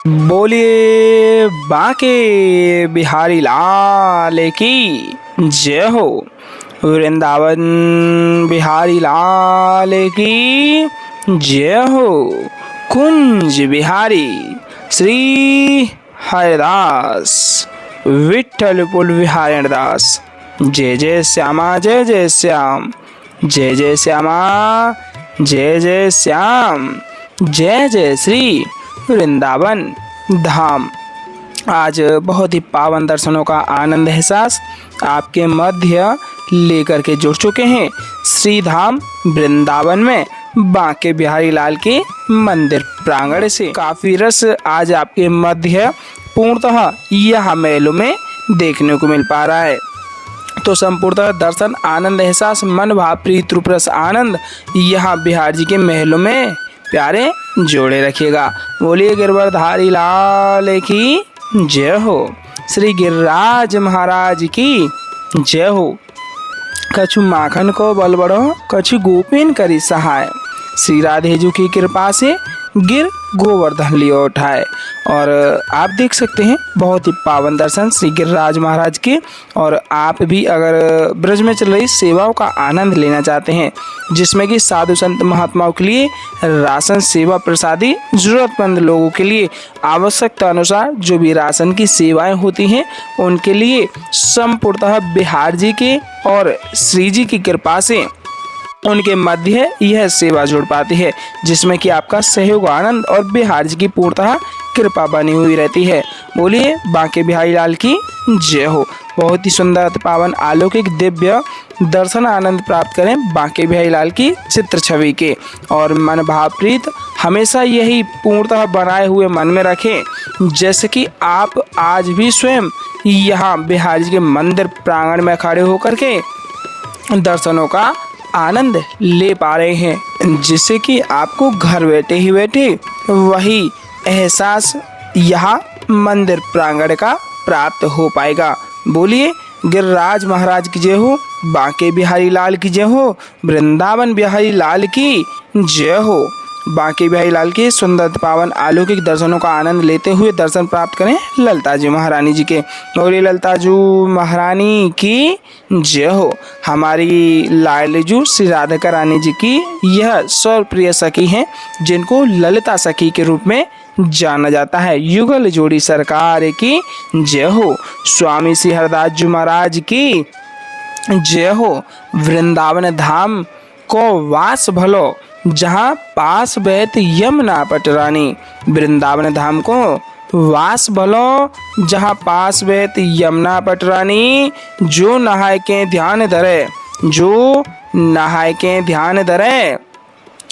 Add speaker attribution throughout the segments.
Speaker 1: बोलिए बांके बिहारी लाल की जय हो। वृंदावन बिहारी लाल की जय हो। कुंज बिहारी श्री हरिदास विठ्ठल पुल बिहारी दास। जय जय श्यामा जय जय श्याम, जय जय श्यामा जय जय श्याम, जय जय श्री वृंदावन धाम। आज बहुत ही पावन दर्शनों का आनंद एहसास आपके मध्य लेकर के जुड़ चुके हैं श्री धाम वृंदावन में बांके बिहारी लाल के मंदिर प्रांगण से। काफी रस आज आपके मध्य पूर्णतः यह महलों में देखने को मिल पा रहा है। तो संपूर्णतः दर्शन आनंद एहसास मन भाव प्रीत रूप रस आनंद यहाँ बिहार जी के महलों में प्यारे जोड़े रखिएगा। बोलिए गिरवरधारी लाल की जय हो। श्री गिरिराज महाराज की जय हो। कछु माखन को बल बढ़ो, कछु गोपीन करी सहाय। श्री राधे जी की कृपा से गिर गोवर्धन लियो उठाए। और आप देख सकते हैं बहुत ही पावन दर्शन श्री गिरिराज महाराज के। और आप भी अगर ब्रज में चल रही सेवाओं का आनंद लेना चाहते हैं, जिसमें कि साधु संत महात्माओं के लिए राशन सेवा प्रसादी, जरूरतमंद लोगों के लिए आवश्यकता अनुसार जो भी राशन की सेवाएं होती हैं, उनके लिए संपूर्णतः बिहार जी के और श्री जी की कृपा से उनके मध्य यह सेवा जुड़ पाती है, जिसमें कि आपका सहयोग आनंद और बिहार जी की पूर्णतः कृपा बनी हुई रहती है। बोलिए बांके बिहारी लाल की जय हो। बहुत ही सुंदर पावन अलौकिक दिव्य दर्शन आनंद प्राप्त करें बांके बिहारी लाल की चित्र छवि के। और मन भाव प्रीत हमेशा यही पूर्णतः बनाए हुए मन में रखें, जैसे कि आप आज भी स्वयं यहाँ बिहार जी के मंदिर प्रांगण में खड़े होकर के दर्शनों का आनंद ले पा रहे हैं, जिससे कि आपको घर बैठे ही बैठे वही एहसास यहाँ मंदिर प्रांगण का प्राप्त हो पाएगा। बोलिए गिरिराज महाराज की जय हो, बांके बिहारी लाल की जय हो, वृंदावन बिहारी लाल की जय हो। बांके बिहारी लाल के सुंदर पावन अलौकिक दर्शनों का आनंद लेते हुए दर्शन प्राप्त करें ललिता जी महारानी जी के। बोलिए ललिता जी महारानी की जय हो। हमारी लाडली श्री राधिका रानी जी की यह सर्वप्रिय सखी हैं, जिनको ललिता सखी के रूप में जाना जाता है। युगल जोड़ी सरकार की जय हो। स्वामी श्री हरदास जी महाराज की जय हो। वृंदावन धाम को वास भलो, जहाँ पास बहत यमुना पटरानी। वृंदावन धाम को वास भलो, जहाँ पास बहत यमुना पटरानी। जो नहाय के ध्यान धरे, जो नहाय के ध्यान धरे,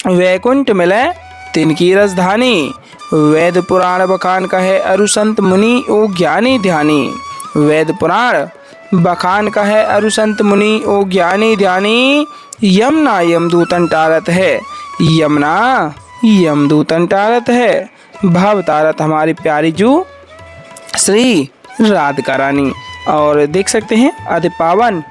Speaker 1: वैकुंठ मिले तिनकी राजधानी। वेद पुराण बखान कहे अरु संत मुनि ओ ज्ञानी ध्यानी। वेद पुराण बखान कहे अरु संत मुनि ओ ज्ञानी ध्यानी। यमुना यमदूतन टारत है, यमुना यमदूतन टारत है। भव तारत हमारी प्यारी जू श्री राधिका रानी। और देख सकते हैं अति पावन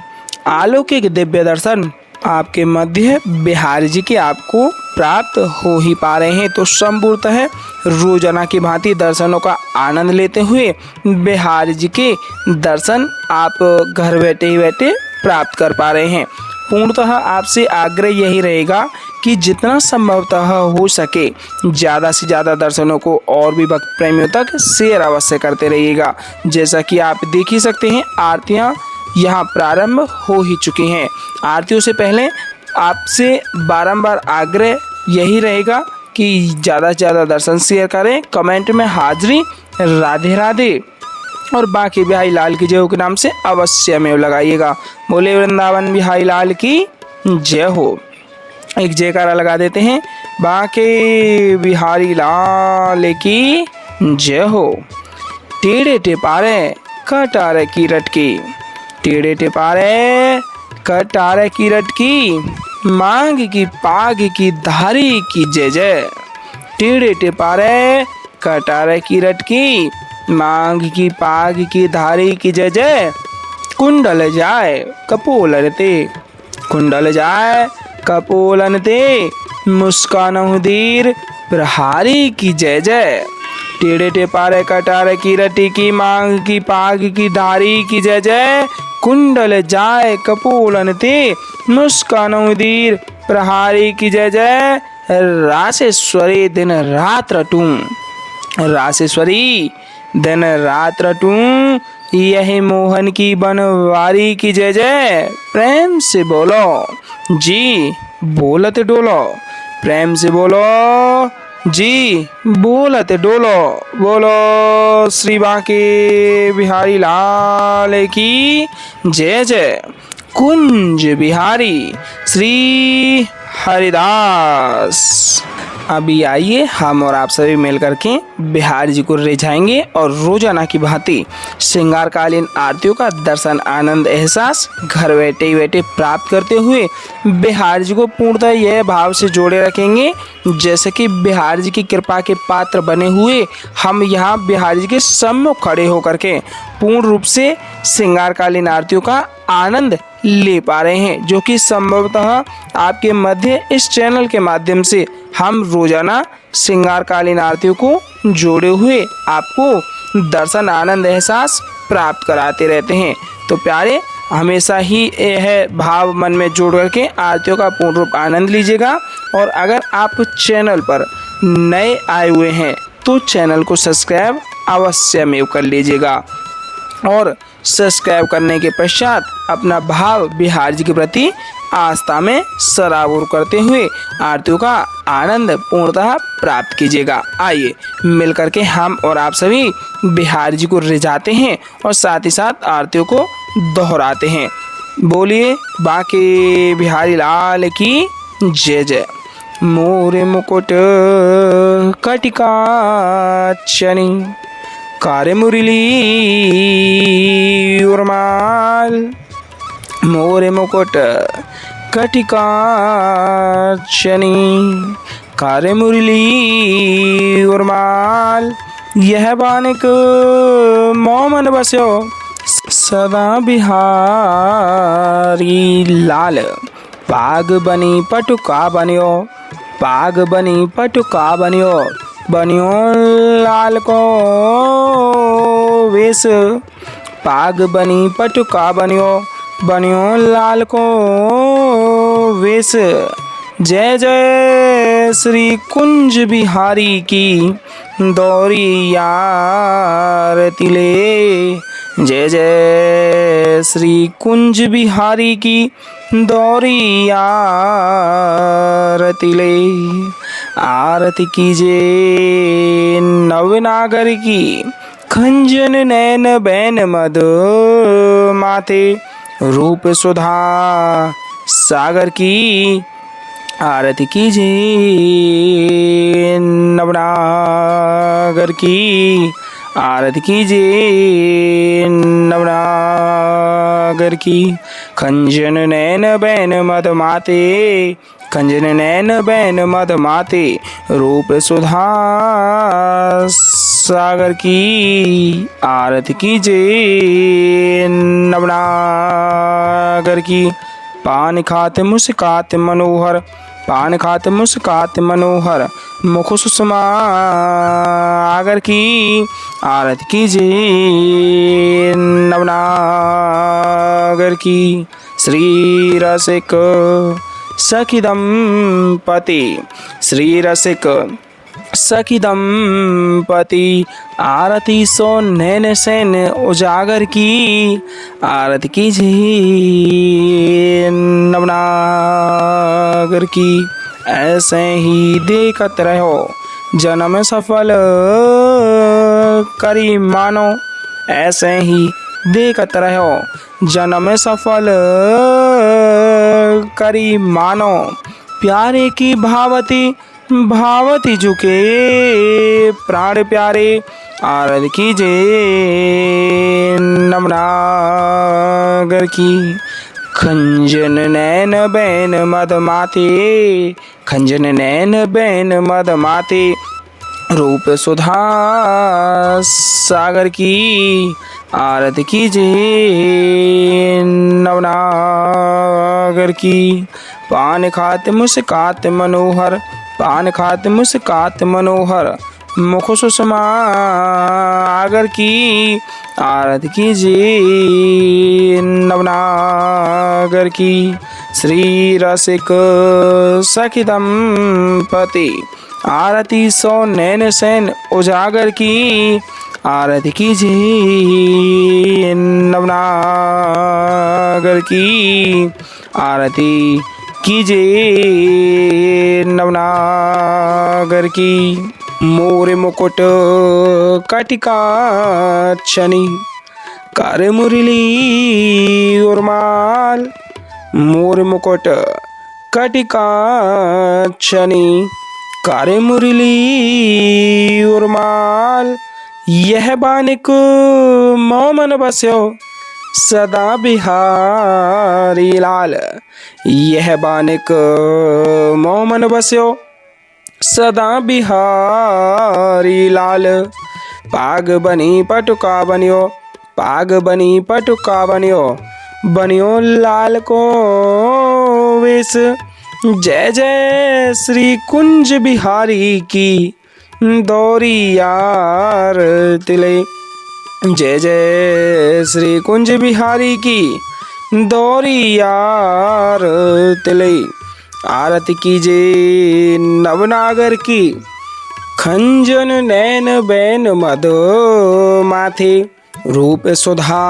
Speaker 1: अलौकिक दिव्य दर्शन आपके मध्य बिहारी जी के आपको प्राप्त हो ही पा रहे हैं। तो संपूर्णतः रोजाना की भांति दर्शनों का आनंद लेते हुए बिहारी जी के दर्शन आप घर बैठे ही बैठे प्राप्त कर पा रहे हैं। पूर्णतः आपसे आग्रह यही रहेगा कि जितना संभवतः हो सके ज़्यादा से ज़्यादा दर्शनों को और भी भक्त प्रेमियों तक शेयर अवश्य करते रहिएगा। जैसा कि आप देख ही सकते हैं आरतियाँ यहाँ प्रारंभ हो ही चुकी हैं। आरतियों से पहले आपसे बारंबार आग्रह यही रहेगा कि ज़्यादा से ज़्यादा दर्शन शेयर करें। कमेंट में हाजिरी राधे राधे और बांके बिहारी लाल की जय हो के नाम से अवश्य में लगाइएगा। बोले वृंदावन बिहारी लाल की जय हो। एक जयकारा लगा देते हैं बांके बिहारी लाल की जय हो। टेढ़े टेपारे कटारे की रटकी, टेढ़े टेपारे कटारे की रटकी। मांग की पाग की धारी की जय जय। टेढ़े टेपारे कटारे की रटकी, मांग की पाग की धारी की जय जय। कुंडल जाए कपोलन ते, कुंडल जाए कपोलन ते। मुस्कान धीर प्रहारी की जय जय। टेढ़े टेपारे कटारे की रटी की मांग की पाग की धारी की जय जय। कुंडल जाय कपूलन ते मुस्कान उदीर प्रहारी की जय जय। रासेश्वरी दिन रात रटूं, रासेश्वरी दिन रात रटूं, यही मोहन की बनवारी की जय जय। प्रेम से बोलो जी बोलत डोलो, प्रेम से बोलो जी बोलत डोलो। बोलो श्री बांके बिहारी लाल की जय जय। कुंज बिहारी श्री हरिदास। अभी आइए हम और आप सभी मिल करके बिहारी जी को रिझाएंगे और रोजाना की भांति श्रृंगारकालीन आरतियों का दर्शन आनंद एहसास घर बैठे बैठे प्राप्त करते हुए बिहारी जी को पूर्णतः यह भाव से जोड़े रखेंगे जैसे कि बिहारी जी की कृपा के पात्र बने हुए हम यहाँ बिहारी जी के सम्मुख खड़े होकर के पूर्ण रूप से श्रृंगारकालीन आरतियों का आनंद ले पा रहे हैं, जो कि संभवतः आपके मध्य इस चैनल के माध्यम से हम रोजाना श्रृंगारकालीन आरतियों को जोड़े हुए आपको दर्शन आनंद एहसास प्राप्त कराते रहते हैं। तो प्यारे, हमेशा ही यह भाव मन में जोड़ करके आरतियों का पूर्ण रूप आनंद लीजिएगा। और अगर आप चैनल पर नए आए हुए हैं तो चैनल को सब्सक्राइब अवश्य में कर लीजिएगा और सब्सक्राइब करने के पश्चात अपना भाव बिहारी जी के प्रति आस्था में सराबोर करते हुए आरतियों का आनंद पूर्णतः प्राप्त कीजिएगा। आइए मिलकर के हम और आप सभी बिहारी जी को रिझाते हैं और साथ ही साथ आरतियों को दोहराते हैं। बोलिए बांके बिहारी लाल की जय जय। मोरे मुकुट कटिका चनी कारे मुरली उर्माल। मोरे मुकुट कटिका चनी कारे मुरली उर्माल। यह बानिक मोमन बस्यो सदा बिहारी लाल। पाग बनी पटुका बनियो, पाग बनी पटुका बनियो, बनियो लाल को वेश। पाग बनी पटुका बनियो, बनियो लाल को वेश। जय जय श्री कुंज बिहारी की दौरी आरती ले। जय जय श्री कुंज बिहारी की दौरी आरती ले। आरती कीजे नवनागर की खंजन नैन बैन मद माथे रूप सुधा सागर की। आरती कीजिए नवनागर की, आरती कीजिए नवनागर की। खंजन नैन बैन मद माते, खंजन नैन बैन मद माते रूप सुधा सागर की। आरती कीजिए नवनागर की। पान खाते मुस्कात मनोहर, पान खाते मुस्कात मनोहर मुख सुषमा आगर की। आरती कीजिए नवनागर की। श्री रसिक सखी दंपति, श्री रसिक सखी दंपति आरती सो नैन सैन उजागर की। आरती कीजिए नवनागर की। ऐसे ही देखत रहो जन्म सफल करी मानो, ऐसे ही देखत रहो जन्म सफल करी मानो। प्यारे की भावती भावती झुके प्राण प्यारे। आरती कीजिए नवनागर की। खंजन नैन बैन मद माते, खंजन नैन बैन मद माते रूप सुधा सागर की। आरती कीजिए नवनागर की। पान खाते मुस्कात मनोहर, पान खाते मुस्कात मनोहर मुख सुषमा आगर की आरती कीजिए नवनागर की। श्री रसिक सखी दंपति आरती सो नैन सैन उजागर की आरती कीजिए नवनागर की आरती कीजिए नवनागर की। मोर मुकुट कटिकाक्षनी कर मुरली उर्माल। मोर मुकुट कटिकाक्षनी कर मुरली उर्माल। यह बानिक मोमन बस्यो सदा बिहारी लाल। यह बानिक मोमन बस्यो सदा बिहारी लाल। पाग बनी पटुका बनियो पाग बनी पटुका बनियो बनियो लाल को वेश। जय जय श्री कुंज बिहारी की दौरी यार तिले। जय जय श्री कुंज बिहारी की दौरी यार तिले। आरती कीजिए नवनागर की खंजन नैन बैन मद माथे रूप सुधा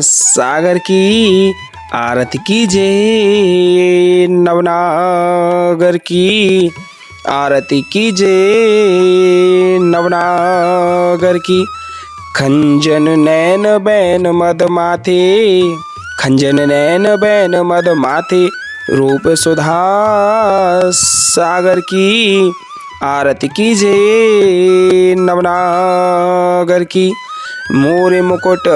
Speaker 1: सागर की। आरती कीजिए नवनागर की आरती कीजिए नवनागर की। खंजन नैन बैन मद माथे खंजन नैन बैन मद माथे रूप सुधा सागर की। आरती कीजिए नवनागर की। मोर मुकुट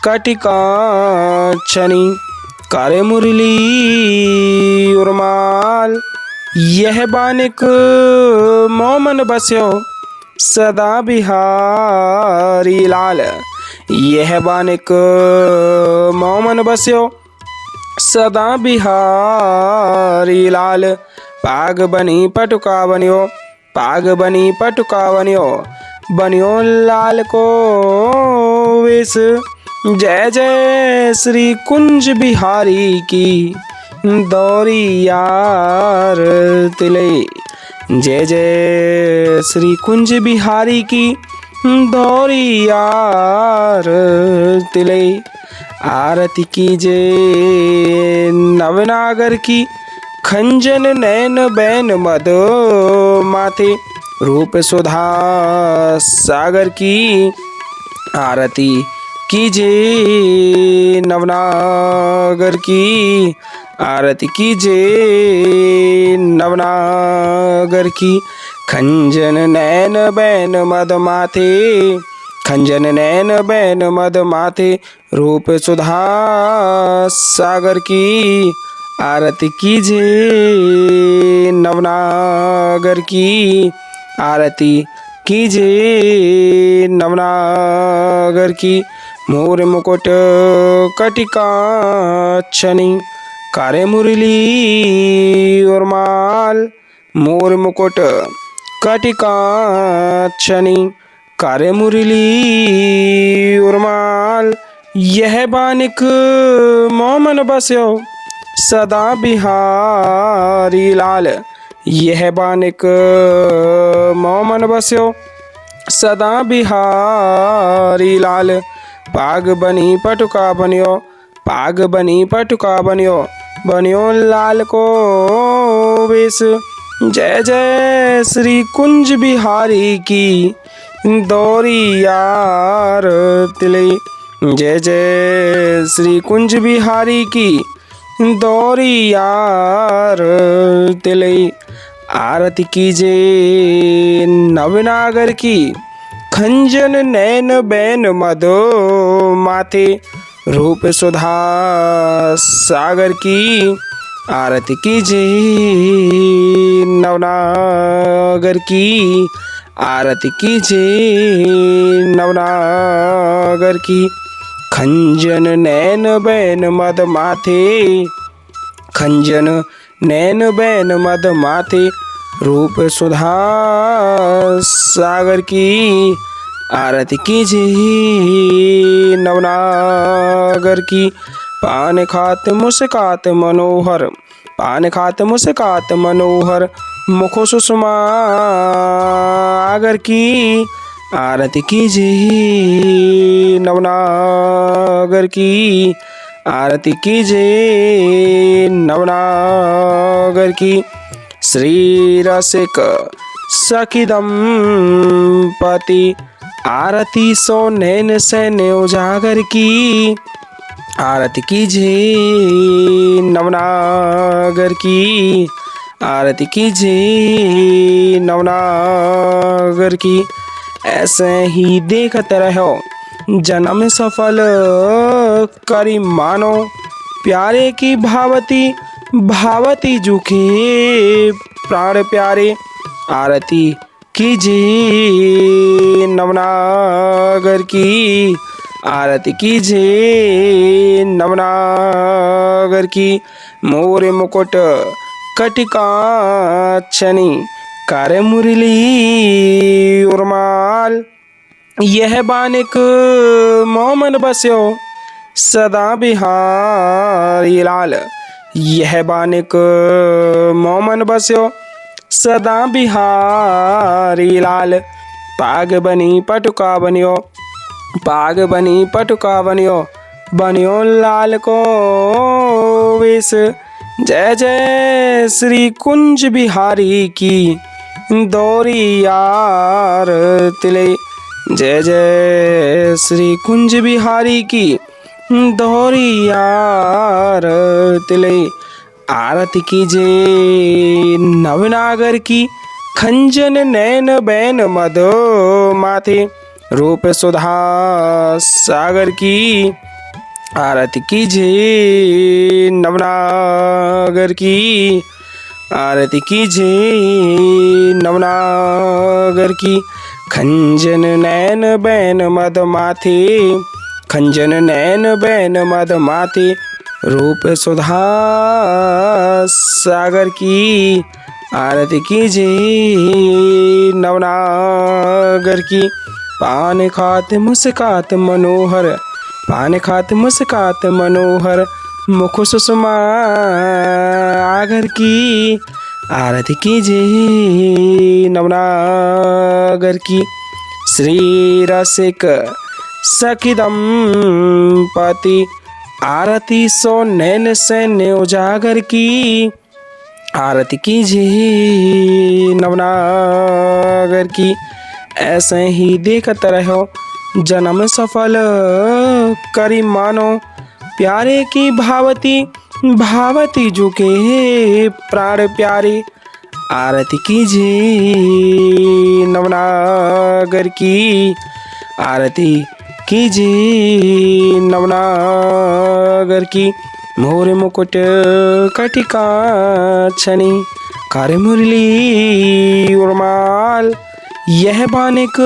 Speaker 1: कटिकाक्षनी करे मुरली उर्माल। यह बानिक मोमन बस्यो सदा बिहारी लाल। यह बानिक मोमन बस्यो सदा बिहारी लाल। पाग बनी पटुका बनियो पाग बनी पटुका बनियो बनियो लाल को वेश। जय जय श्री कुंज बिहारी की दौरी यार तिले। जय जय श्री कुंज बिहारी की दौरी यार तिले। आरती कीजिए नवनागर की खंजन नैन बैन मद माथे रूप सुधा सागर की। आरती कीजिए नवनागर की आरती कीजिए नवनागर की। खंजन नैन बैन मद माथे खंजन नैन बैन मद माथे रूप सुधा सागर की। आरती कीजिए नवनागर की आरती कीजिए नवनागर की। मोर मुकुट कटिकाक्षनी करे मुरली उर्माल। मोर मुकुट कटिकाक्षनी करे मुरली उर्माल। यह बानिक मोमन बस्यो सदा बिहारी लाल। यह बानिक मोमन बस्यो सदा बिहारी लाल। पाग बनी पटुका बनियो पाग बनी पटुका बनियो बनियो लाल को वेश। जय जय श्री कुंज बिहारी की दौरी यार तिले। जय जय श्री कुंज बिहारी की दौरी यार तिले। आरती कीजिए नवनागर की खंजन नैन बैन मद माथे रूप सुधा सागर की। आरती कीजिए नवनागर की आरती कीजिए नवनागर की। खंजन नैन बैन मद माथे खंजन नैन बैन मद माथे रूप सुधा सागर की आरती कीजिए नवनागर की। पान खात मुस्कात मनोहर, पान खात मुस्कात मनोहर, मुख सुषमा आगर की आरती कीजिए नवनागर की आरती कीजिए नवनागर की। श्री रसिक सखी दंपति आरती सो नैन सैन उजागर की आरती कीजिए नवनागर की आरती कीजिए नवनागर की। ऐसे ही देखते रहो जन्म सफल करी मानो, प्यारे की भावती भावती जुखे प्राण प्यारे आरती कीजिए नवनागर की आरती कीजिए नवनागर की। मोर मुकुट कटिकाक्षनी कर मुरली उर्माल, यह बानिक मोमन बस्यो सदा बिहारी लाल, यह बानिक मोमन बस्यो सदा बिहारी लाल। पाग बनी पटुका बनियो, पाग बनी पटुका बनियो, बनियो लाल को वेश। जय जय श्री कुंज बिहारी की दौरी यार तिले, जय जय श्री कुंज बिहारी की दौरी यार तिले। आरती कीजिए नवनागर की खंजन नैन बैन मधो माथे, रूप सुधा सागर की आरती कीजिए नवनागर की आरती कीजिए नवनागर की। खंजन नैन बैन मद माथे, खंजन नैन बैन मद माथे, रूप सुधा सागर की आरती कीजिए नवनागर की। पान खात मुस्कात मनोहर, पान खात मुस्कात मनोहर, मुख सुषमा आगर की आरती कीजिए नवनागर की। श्री रसिक सखी दंपति आरती सो नैन सैन उजागर की आरती कीजिए नवनागर की। ऐसे ही देखते रहो जन्म सफल करी मानो, प्यारे की भावती भावती झुके प्राण प्यारे आरती कीजिए नवनागर की आरती कीजिए नवनागर की। मोर मुकुट कटिकाक्षनी कर मुरली उर्माल, यह बानिक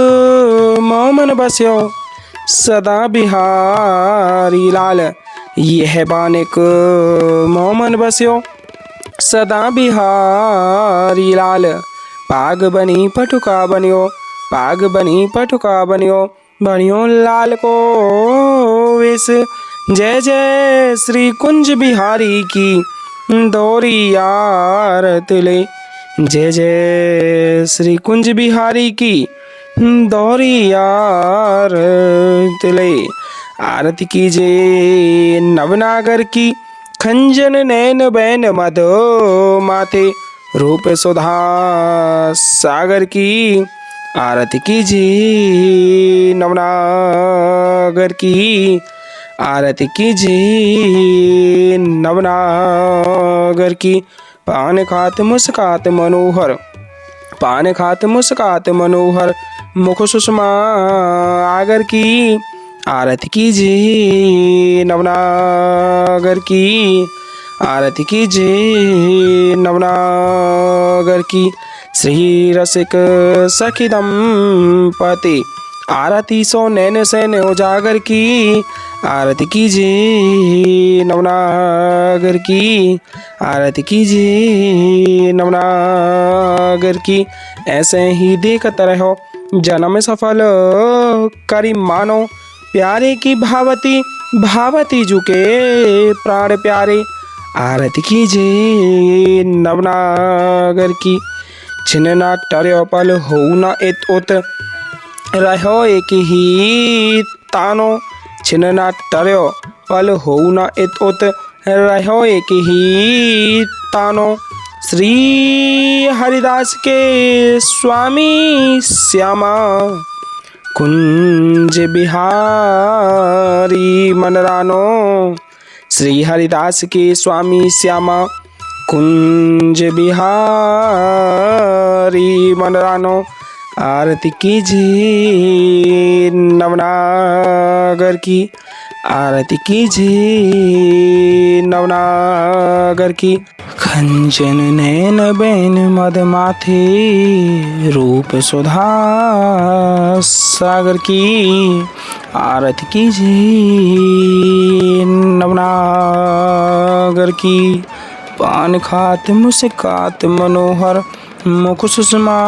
Speaker 1: मोमन बस्यो सदा बिहारी लाल, यह बानिक मोमन बस्यो सदा बिहारी लाल। पाग बनी पटुका बनियो, पाग बनी पटुका बनियो, बनियो लाल को वेश। जय जय श्री कुंज बिहारी की दौरी यार तिले, जय जय श्री कुंज बिहारी की दौरी यार तिले। आरती कीजिए नवनागर की खंजन नैन बैन मधो माथे, रूप सुधा सागर की आरती कीजिए नवनागर की आरती कीजिए नवनागर की। पान खात मुस्कात मनोहर, पान खात मुस्कात मनोहर, मुख सुषमा आगर की आरती कीजिए नवनागर की आरती कीजिए नवनागर की। श्री रसिक सखी दंपति आरती सो नैन सैन उजागर की आरती कीजिए नवनागर की, आरती कीजिए नवनागर की। ऐसे ही देखते रहो जन्म सफल करी मानो, प्यारे की भावती भावती झुके प्राण प्यारे। आरती कीजिए नवनागर की। छिन्ना टर्यो पल हो न इत उत, रहो एक ही तानो। छिन्ना टर्यो पल हो न इत उत, रहो एक ही तानो। श्री हरिदास के स्वामी श्यामा, कुंज बिहारी मनरानो। श्री हरिदास के स्वामी श्यामा, कुंज बिहारी मनरानो। आरती कीजिए नवनागर की, आरती कीजिए नवनागर की। खंजन नैन बैन मद माथे, रूप सुधा सागर की। आरती कीजिए नवनागर की। पान खात मुस्कात मनोहर, मुख सुषमा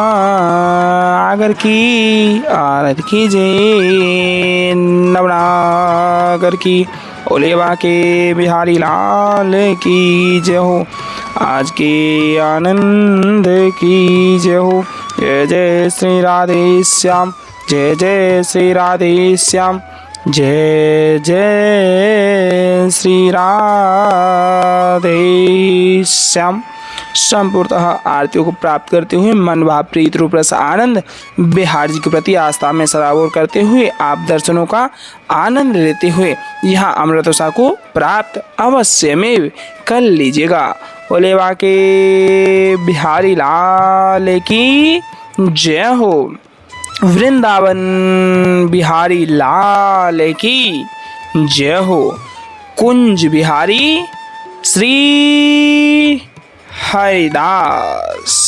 Speaker 1: आगर की। आरती कीजिए नवनागर की। ओलेवा के बिहारी लाल की जय हो, आज के आनंद की जय हो। जय जय श्री राधे श्याम, जय जय श्री राधे श्याम, जय जय श्री राधे श्याम। संपूर्णतः आरतियों को प्राप्त करते हुए मन भाव प्रीत रूप रस आनंद बिहार जी के प्रति आस्था में सराबोर करते हुए आप दर्शनों का आनंद लेते हुए यहाँ अमृतोषा को प्राप्त अवश्य में कर लीजिएगा। ओलेवा के बिहारी लाल की जय हो, वृंदावन बिहारी लाल की जय हो, कुंज बिहारी श्री हरिदास।